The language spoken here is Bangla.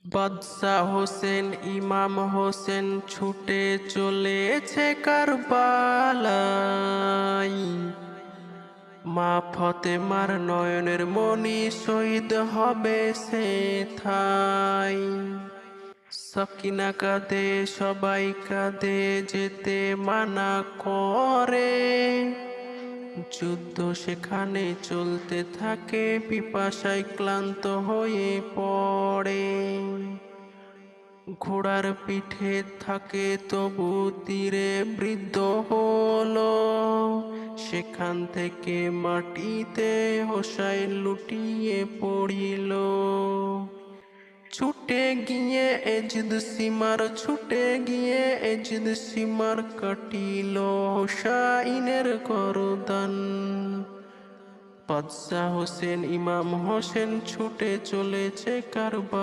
বাদশা হোসেন ইমাম হোসেন ছুটে চলেছে কারবালায়। মা ফতেমার নয়নের মনি শহীদ হবে সেথায়। সাকিনা কাঁদে, সবাই কাঁদে, যেতে মানা করে। যুদ্ধ সেখানে চলতে থাকে, পিপাসায় ক্লান্ত হয়ে পড়ে। ঘোড়ার পিঠে থাকে তবু তীরে বৃদ্ধ হলো। সেখান থেকে মাটিতে হোসাইন লুটিয়ে পড়িল। ছুটে গিয়ে এজিদ সীমার কাটিল হোসাইনের গরদান। বাদশা হোসেন ইমাম হোসেন ছুটে চলেছে কারবালায়।